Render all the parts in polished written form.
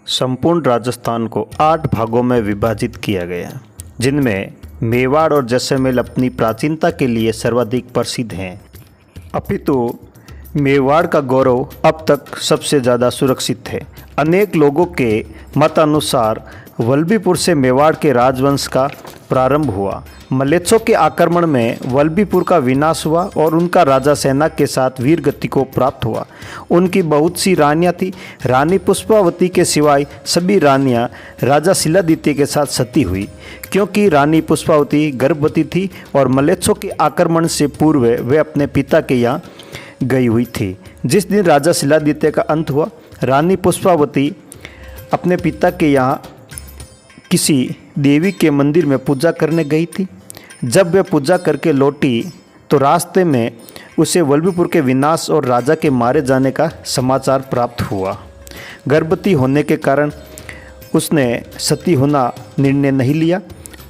संपूर्ण राजस्थान को 8 भागों में विभाजित किया गया, जिनमें मेवाड़ और जैसलमेर अपनी प्राचीनता के लिए सर्वाधिक प्रसिद्ध हैं। अपितु मेवाड़ का गौरव अब तक सबसे ज़्यादा सुरक्षित है। अनेक लोगों के मत अनुसार वल्लभीपुर से मेवाड़ के राजवंश का प्रारंभ हुआ। मलेच्छों के आक्रमण में वल्लभीपुर का विनाश हुआ और उनका राजा सेना के साथ वीर गति को प्राप्त हुआ। उनकी बहुत सी रानियां थी। रानी पुष्पावती के सिवाय सभी रानियां राजा शिलादित्य के साथ सती हुई, क्योंकि रानी पुष्पावती गर्भवती थी और मलेच्छों के आक्रमण से पूर्व वे अपने पिता के यहाँ गई हुई थी। जिस दिन राजा शिलादित्य का अंत हुआ, रानी पुष्पावती अपने पिता के यहाँ किसी देवी के मंदिर में पूजा करने गई थी। जब वे पूजा करके लौटी तो रास्ते में उसे वल्लभीपुर के विनाश और राजा के मारे जाने का समाचार प्राप्त हुआ। गर्भवती होने के कारण उसने सती होना निर्णय नहीं लिया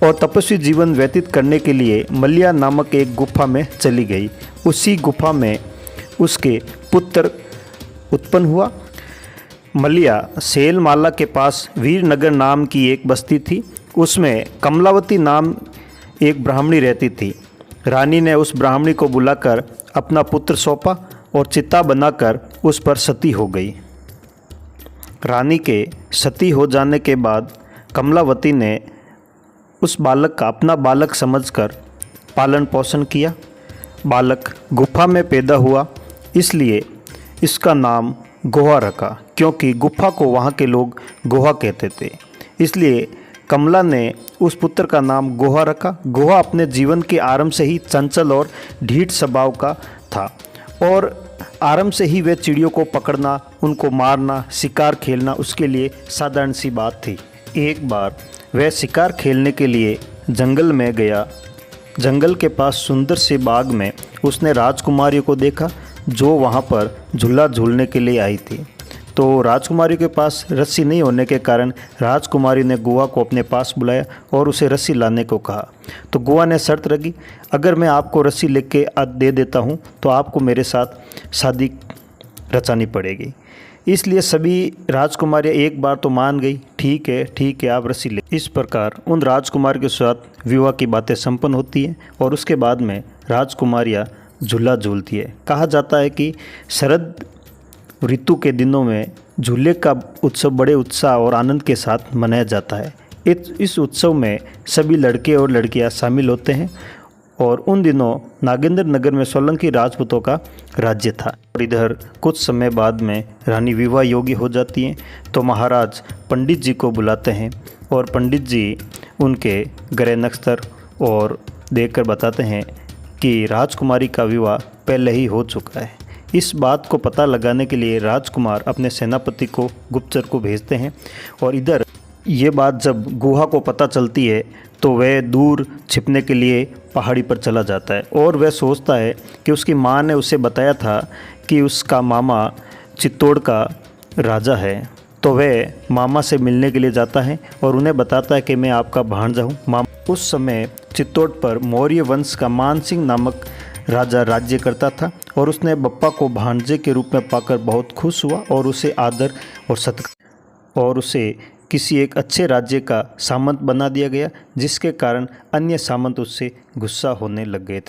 और तपस्वी जीवन व्यतीत करने के लिए मलिया नामक एक गुफा में चली गई। उसी गुफा में उसके पुत्र उत्पन्न हुआ। मलिया सेलमाला के पास वीरनगर नाम की एक बस्ती थी। उसमें कमलावती नाम एक ब्राह्मणी रहती थी। रानी ने उस ब्राह्मणी को बुलाकर अपना पुत्र सौंपा और चिता बनाकर उस पर सती हो गई। रानी के सती हो जाने के बाद कमलावती ने उस बालक का अपना बालक समझकर पालन पोषण किया। बालक गुफा में पैदा हुआ, इसलिए इसका नाम गोहा रखा, क्योंकि गुफा को वहाँ के लोग गोहा कहते थे। इसलिए कमला ने उस पुत्र का नाम गोहा रखा। गोहा अपने जीवन के आरंभ से ही चंचल और ढीठ स्वभाव का था और आरंभ से ही वह चिड़ियों को पकड़ना, उनको मारना, शिकार खेलना उसके लिए साधारण सी बात थी। एक बार वह शिकार खेलने के लिए जंगल में गया। जंगल के पास सुंदर से बाग में उसने राजकुमारी को देखा, जो वहाँ पर झूला झूलने के लिए आई थी। तो राजकुमारी के पास रस्सी नहीं होने के कारण राजकुमारी ने गुहा को अपने पास बुलाया और उसे रस्सी लाने को कहा। तो गुहा ने शर्त रखी, अगर मैं आपको रस्सी लेके दे देता हूँ तो आपको मेरे साथ शादी रचानी पड़ेगी। इसलिए सभी राजकुमारियाँ एक बार तो मान गई, ठीक है आप रस्सी ले। इस प्रकार उन राजकुमार के साथ विवाह की बातें संपन्न होती हैं और उसके बाद में राजकुमारियाँ झूला झूलती है। कहा जाता है कि शरद ऋतु के दिनों में झूले का उत्सव बड़े उत्साह और आनंद के साथ मनाया जाता है। इस उत्सव में सभी लड़के और लड़कियां शामिल होते हैं और उन दिनों नागेंद्र नगर में सोलंकी राजपूतों का राज्य था। और इधर कुछ समय बाद में रानी विवाह योग्य हो जाती हैं तो महाराज पंडित जी को बुलाते हैं और पंडित जी उनके ग्रह नक्षत्र और देखकर बताते हैं कि राजकुमारी का विवाह पहले ही हो चुका है। इस बात को पता लगाने के लिए राजकुमार अपने सेनापति को गुप्तचर को भेजते हैं और इधर ये बात जब गुहा को पता चलती है तो वह दूर छिपने के लिए पहाड़ी पर चला जाता है और वह सोचता है कि उसकी माँ ने उसे बताया था कि उसका मामा चित्तौड़ का राजा है। तो वह मामा से मिलने के लिए जाता है और उन्हें बताता है कि मैं आपका भांजा हूँ। मामा उस समय चित्तौड़ पर मौर्य वंश का मानसिंह नामक राजा राज्य करता था और उसने बप्पा को भांजे के रूप में पाकर बहुत खुश हुआ और उसे आदर और सत्कार और उसे किसी एक अच्छे राज्य का सामंत बना दिया गया, जिसके कारण अन्य सामंत उससे गुस्सा होने लग गए थे।